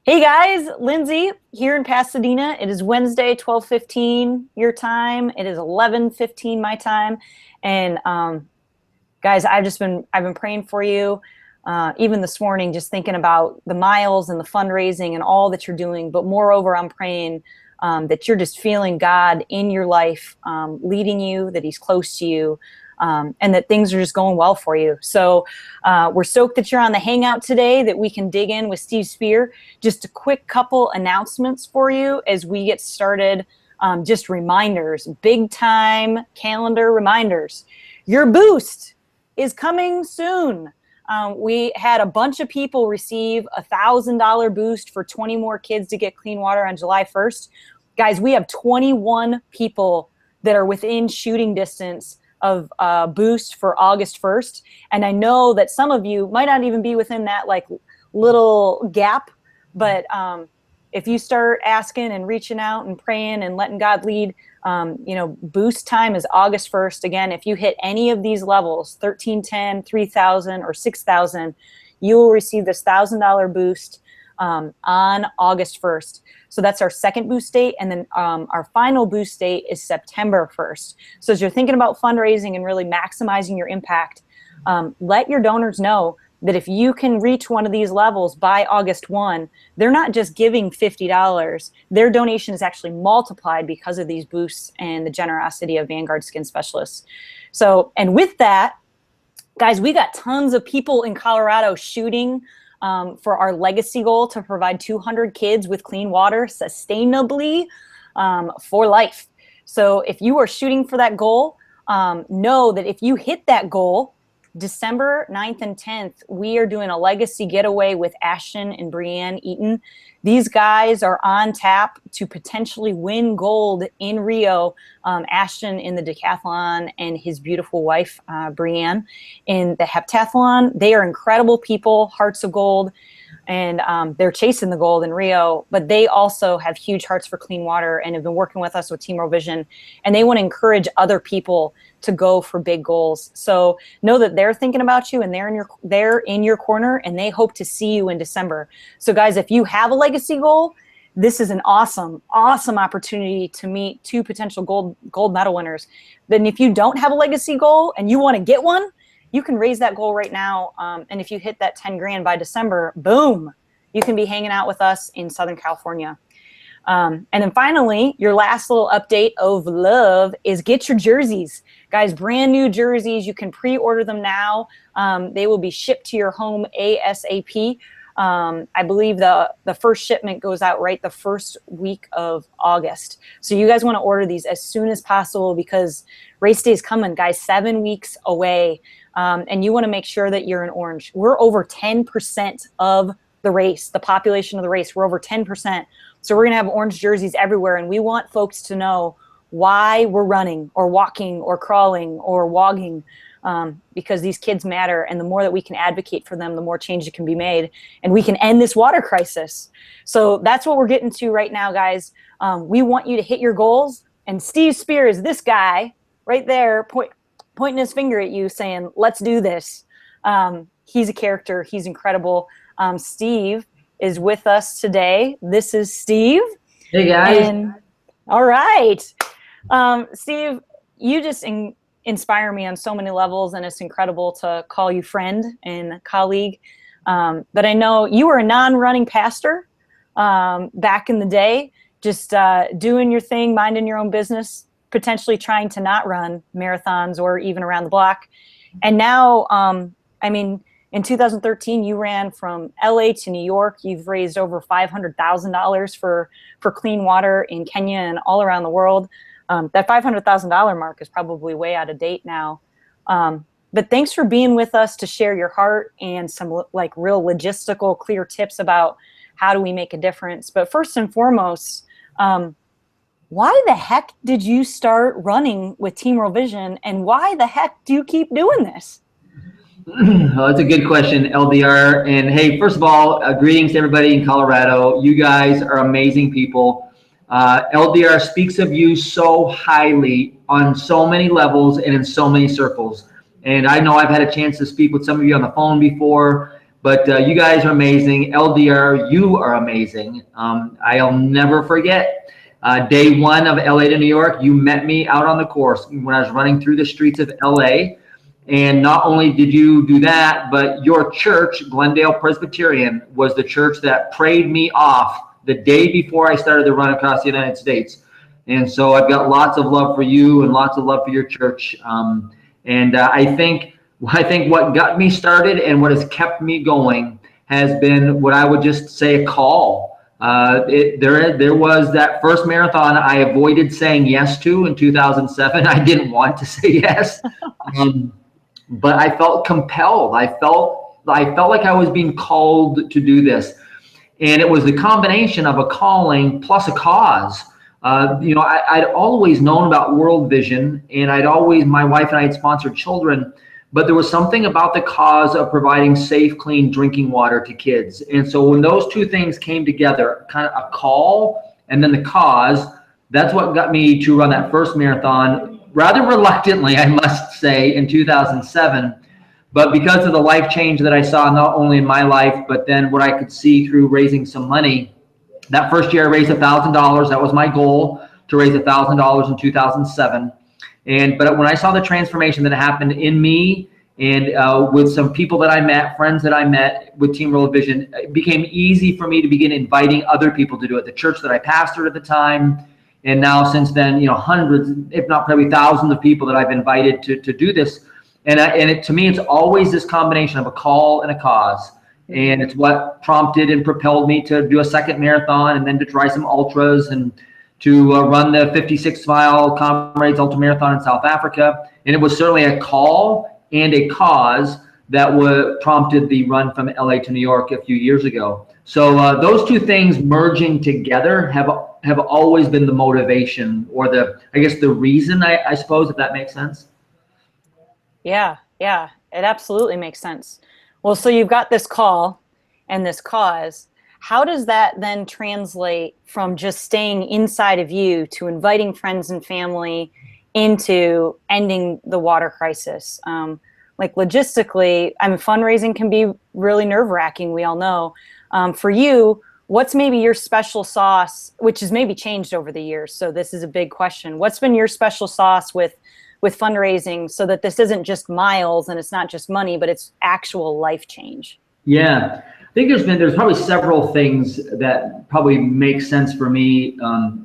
Hey guys, Lindsay here in Pasadena. It is Wednesday, 12:15 your time. It is 11:15 my time. And guys, I've been praying for you. Even this morning, just thinking about the miles and the fundraising and all that you're doing. But moreover, I'm praying that you're just feeling God in your life, leading you, that He's close to you, and that things are just going well for you. So we're stoked that you're on the Hangout today, that we can dig in with Steve Spear. Just a quick couple announcements for you as we get started. Just reminders, big time calendar reminders. Your boost is coming soon. We had a bunch of people receive a $1,000 boost for 20 more kids to get clean water on July 1st. Guys, we have 21 people that are within shooting distance of boost for August 1st. And I know that some of you might not even be within that like little gap, but if you start asking and reaching out and praying and letting God lead, boost time is August 1st. Again, if you hit any of these levels, 1310, 3000, or 6000, you will receive this $1,000 boost on August 1st. So that's our second boost date. And then our final boost date is September 1st. So as you're thinking about fundraising and really maximizing your impact, let your donors know that if you can reach one of these levels by August 1, they're not just giving $50. Their donation is actually multiplied because of these boosts and the generosity of Vanguard Skin Specialists. So, and with that, guys, we got tons of people in Colorado shooting for our legacy goal to provide 200 kids with clean water sustainably for life. So if you are shooting for that goal, know that if you hit that goal, December 9th and 10th, we are doing a legacy getaway with Ashton and Brianne Eaton. These guys are on tap to potentially win gold in Rio. Ashton in the decathlon and his beautiful wife, Brianne, in the heptathlon. They are incredible people, hearts of gold, and they're chasing the gold in Rio, but they also have huge hearts for clean water and have been working with us with Team World Vision, and they want to encourage other people to go for big goals. So know that they're thinking about you and they're in your corner, and they hope to see you in December. So guys, if you have a legacy goal, this is an awesome opportunity to meet two potential gold medal winners. Then if you don't have a legacy goal and you want to get one, you can raise that goal right now. And if you hit that 10 grand by December, boom, you can be hanging out with us in Southern California. And then finally, your last little update of love is get your jerseys. Guys, brand new jerseys. You can pre-order them now. They will be shipped to your home ASAP. I believe the first shipment goes out right the first week of August. So you guys want to order these as soon as possible because race day is coming, guys, 7 weeks away. And you want to make sure that you're in orange. We're over 10% of the race, the population of the race. We're over 10%. So we're going to have orange jerseys everywhere. And we want folks to know why we're running or walking or crawling or wogging, because these kids matter. And the more that we can advocate for them, the more change that can be made. And we can end this water crisis. So that's what we're getting to right now, guys. We want you to hit your goals. And Steve Spear is this guy right there pointing his finger at you saying, let's do this. He's a character. He's incredible. Steve is with us today. This is Steve. Hey, guys. And, all right. Steve, you just inspire me on so many levels, and it's incredible to call you friend and colleague. But I know you were a non-running pastor back in the day, just doing your thing, minding your own business, potentially trying to not run marathons or even around the block. And now, in 2013, you ran from LA to New York. You've raised over $500,000 for clean water in Kenya and all around the world. That $500,000 mark is probably way out of date now. But thanks for being with us to share your heart and some like real logistical, clear tips about how do we make a difference. But first and foremost, why the heck did you start running with Team World Vision, and why the heck do you keep doing this? Well, that's a good question, LDR. And hey, first of all, greetings to everybody in Colorado. You guys are amazing people. LDR speaks of you so highly on so many levels and in so many circles. And I know I've had a chance to speak with some of you on the phone before, But you guys are amazing. LDR, you are amazing. I'll never forget day one of LA to New York. You met me out on the course when I was running through the streets of LA. And not only did you do that, but your church, Glendale Presbyterian, was the church that prayed me off the day before I started the run across the United States. And so I've got lots of love for you and lots of love for your church. I think what got me started and what has kept me going has been what I would just say a call. There was that first marathon I avoided saying yes to in 2007. I didn't want to say yes, but I felt compelled. I felt like I was being called to do this, and it was the combination of a calling plus a cause. I'd always known about World Vision, and my wife and I had sponsored children, but there was something about the cause of providing safe, clean drinking water to kids. And so when those two things came together, kind of a call and then the cause, that's what got me to run that first marathon, rather reluctantly, I must say, in 2007. But because of the life change that I saw, not only in my life, but then what I could see through raising some money, that first year I raised $1,000. That was my goal, to raise $1,000 in 2007. But when I saw the transformation that happened in me and with some people that I met, friends that I met with Team World Vision, it became easy for me to begin inviting other people to do it. The church that I pastored at the time, and now since then, hundreds, if not probably thousands of people that I've invited to do this. To me, it's always this combination of a call and a cause. And it's what prompted and propelled me to do a second marathon and then to try some ultras and to run the 56-mile Comrades Ultra Marathon in South Africa. And it was certainly a call and a cause that prompted the run from LA to New York a few years ago. So those two things merging together have always been the motivation, or the reason, I suppose, if that makes sense. Yeah, it absolutely makes sense. Well, so you've got this call and this cause. How does that then translate from just staying inside of you to inviting friends and family into ending the water crisis? Like logistically, fundraising can be really nerve-wracking, we all know. For you, what's maybe your special sauce, which has maybe changed over the years? So this is a big question. What's been your special sauce with fundraising so that this isn't just miles and it's not just money, but it's actual life change? Yeah. I think there's probably several things that probably make sense for me,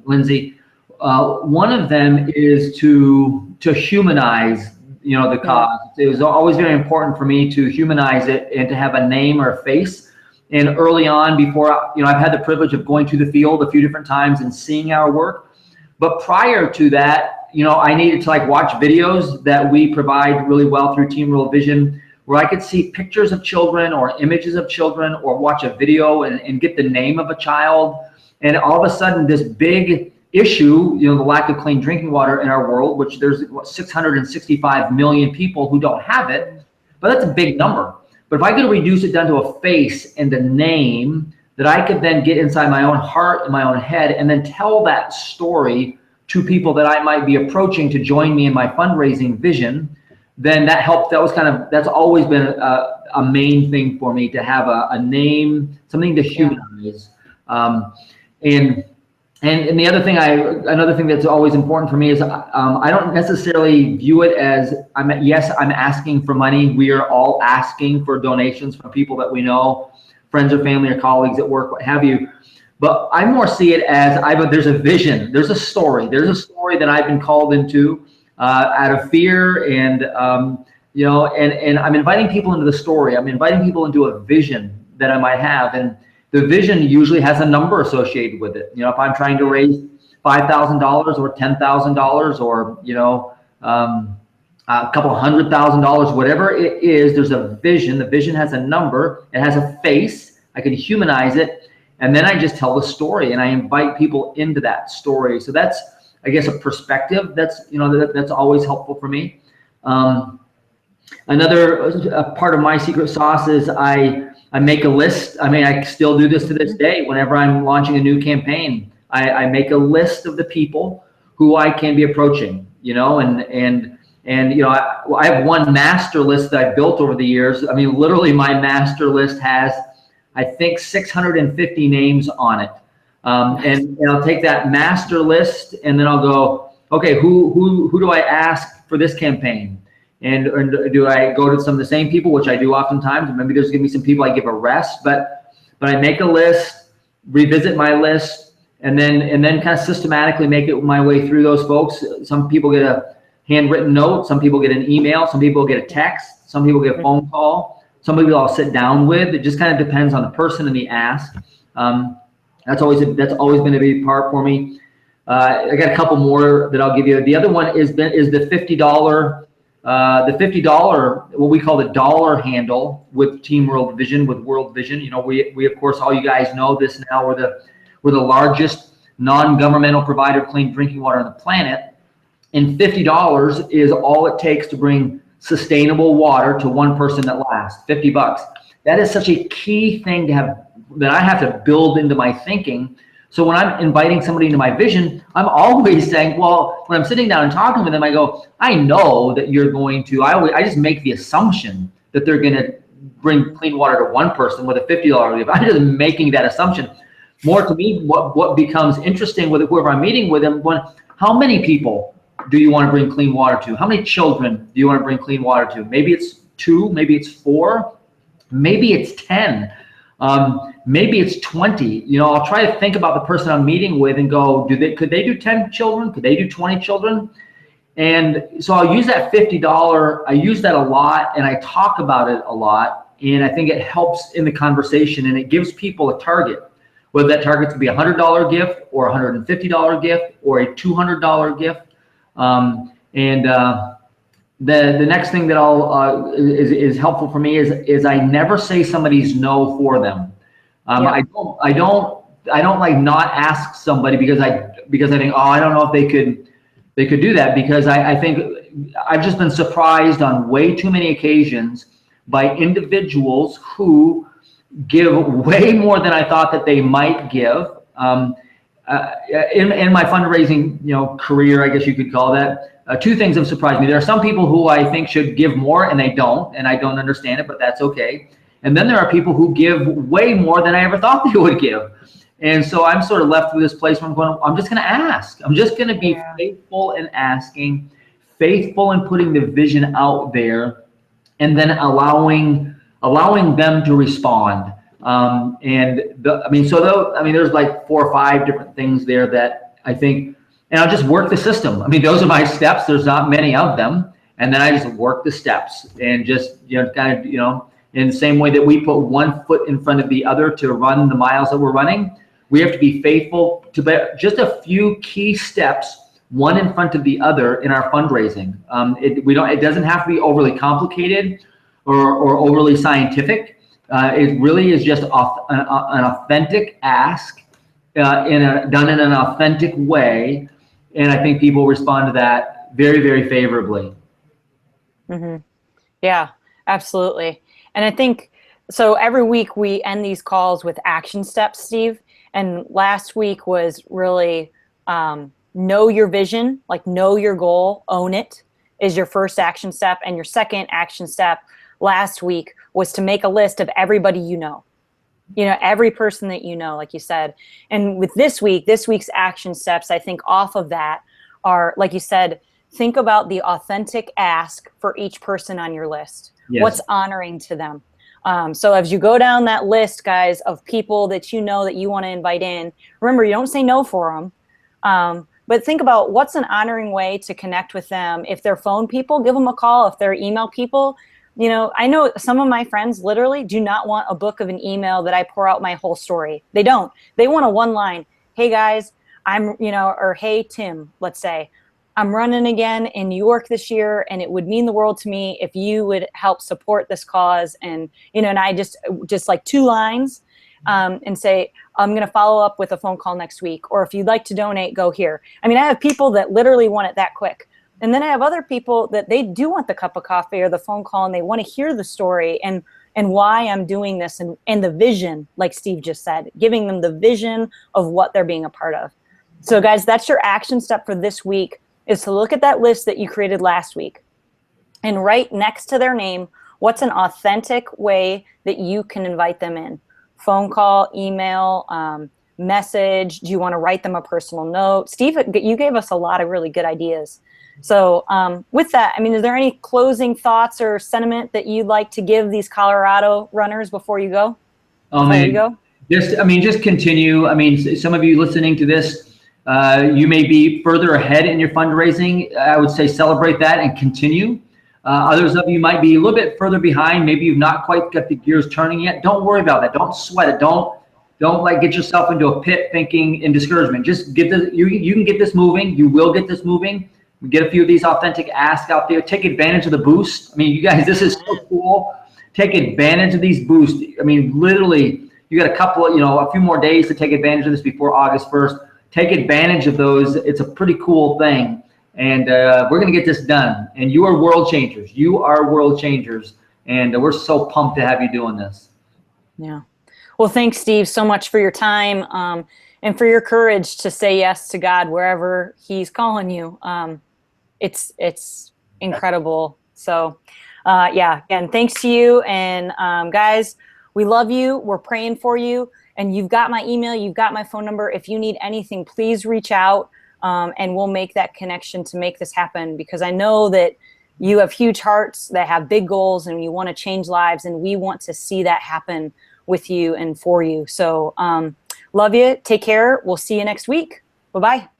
Lindsay. One of them is to humanize, the cause. It was always very important for me to humanize it and to have a name or a face. And early on, before, I've had the privilege of going to the field a few different times and seeing our work. But prior to that, I needed to watch videos that we provide really well through Team World Vision, where I could see pictures of children or images of children, or watch a video and get the name of a child. And all of a sudden, this big issue, the lack of clean drinking water in our world, which there's 665 million people who don't have it, but that's a big number. But if I could reduce it down to a face and a name that I could then get inside my own heart and my own head and then tell that story to people that I might be approaching to join me in my fundraising vision, then that helped. That's always been a main thing for me, to have a name, something to humanize. And another thing that's always important for me is I don't necessarily view it as I'm asking for money. We are all asking for donations from people that we know, friends or family or colleagues at work, what have you. But I more see it as there's a vision, there's a story that I've been called into out of fear, and and I'm inviting people into the story. I'm inviting people into a vision that I might have, and the vision usually has a number associated with it. If I'm trying to raise $5,000 or $10,000 or a couple $100,000, whatever it is, there's a vision. The vision has a number. It has a face. I can humanize it. And then I just tell the story and I invite people into that story. So that's, I guess, a perspective that's always helpful for me. Another part of my secret sauce is I make a list. I still do this to this day. Whenever I'm launching a new campaign, I make a list of the people who I can be approaching, and And, you know, I have one master list that I built over the years. I mean, literally my master list has, I think, 650 names on it. And I'll take that master list and then I'll go, okay, who do I ask for this campaign? And do I go to some of the same people, which I do oftentimes? Maybe there's going to be some people I give a rest, but I make a list, revisit my list, and then kind of systematically make it my way through those folks. Some people get a handwritten note, some people get an email, some people get a text, some people get a phone call, some people I'll sit down with. It just kind of depends on the person and the ask. That's always been a big part for me. I got a couple more that I'll give you. The other one is the $50. The $50, what we call the dollar handle with Team World Vision, with World Vision. You know, we of course, all you guys know this now. We're the largest non-governmental provider of clean drinking water on the planet, and $50 is all it takes to bring sustainable water to one person that lasts. $50. That is such a key thing to have, that I have to build into my thinking. So when I'm inviting somebody into my vision, I'm always saying, well, when I'm sitting down and talking with them, I go, I know that you're going to, I just make the assumption that they're going to bring clean water to one person with a $50 gift. I'm just making that assumption. More to me, what becomes interesting with whoever I'm meeting with them, how many people do you want to bring clean water to? How many children do you want to bring clean water to? Maybe it's 2, maybe it's 4, maybe it's 10. Maybe it's 20. You know, I'll try to think about the person I'm meeting with and go, could they do 10 children? Could they do 20 children? And so I'll use that $50. I use that a lot and I talk about it a lot. And I think it helps in the conversation and it gives people a target, whether that target could be a $100 gift or a $150 gift or a $200 gift. The next thing that is helpful for me is I never say somebody's no for them. I don't like not ask somebody because I think, oh, I don't know if they could do that, because I think I've just been surprised on way too many occasions by individuals who give way more than I thought that they might give. In my fundraising, career, I guess you could call that. 2 things have surprised me. There are some people who I think should give more and they don't, and I don't understand it, but that's okay. And then there are people who give way more than I ever thought they would give. And so I'm sort of left with this place where I'm just going to ask. I'm just going to be faithful in asking, faithful in putting the vision out there, and then allowing them to respond. There's like 4 or 5 different things there that I think, and I'll just work the system. I mean, those are my steps. There's not many of them. And then I just work the steps and just, in the same way that we put one foot in front of the other to run the miles that we're running, we have to be faithful to just a few key steps, one in front of the other in our fundraising. It doesn't have to be overly complicated or overly scientific. It really is just an authentic ask done in an authentic way. And I think people respond to that very, very favorably. Mm-hmm. Yeah, absolutely. And I think, so every week we end these calls with action steps, Steve. And last week was really know your vision, like know your goal, own it is your first action step. And your second action step last week was to make a list of everybody you know, every person that you know, like you said. And with this week's action steps, I think off of that are, like you said, think about the authentic ask for each person on your list. Yes. What's honoring to them. So as you go down that list, guys, of people that you know that you want to invite in, remember, you don't say no for them. But think about what's an honoring way to connect with them. If they're phone people, give them a call. If they're email people, I know some of my friends literally do not want a book of an email that I pour out my whole story. They don't. They want a one line. Hey guys, or hey Tim, let's say, I'm running again in New York this year, and it would mean the world to me if you would help support this cause. And, and I just like 2 lines and say, I'm going to follow up with a phone call next week. Or if you'd like to donate, go here. I mean, I have people that literally want it that quick. And then I have other people that they do want the cup of coffee or the phone call, and they want to hear the story and why I'm doing this and the vision, like Steve just said, giving them the vision of what they're being a part of. So guys, that's your action step for this week, is to look at that list that you created last week. and write next to their name, what's an authentic way that you can invite them in? Phone call, email, message. Do you want to write them a personal note? Steve, you gave us a lot of really good ideas. So with that, I mean, is there any closing thoughts or sentiment that you'd like to give these Colorado runners before you go? Oh man, just continue. I mean, some of you listening to this, you may be further ahead in your fundraising. I would say celebrate that and continue. Others of you might be a little bit further behind. Maybe you've not quite got the gears turning yet. Don't worry about that. Don't sweat it. Don't like get yourself into a pit thinking in discouragement. Just get this. You can get this moving. You will get this moving. We get a few of these authentic asks out there. Take advantage of the boost. I mean, you guys, this is so cool. Take advantage of these boosts. I mean, literally, you got a couple of, a few more days to take advantage of this before August 1st. Take advantage of those. It's a pretty cool thing. And we're going to get this done. And you are world changers. You are world changers. And we're so pumped to have you doing this. Yeah. Well, thanks, Steve, so much for your time and for your courage to say yes to God wherever He's calling you. It's incredible. So, yeah, again, thanks to you. And guys, we love you. We're praying for you. And you've got my email. You've got my phone number. If you need anything, please reach out. And we'll make that connection to make this happen, because I know that you have huge hearts that have big goals and you want to change lives, and we want to see that happen with you and for you. So love you. Take care. We'll see you next week. Bye-bye.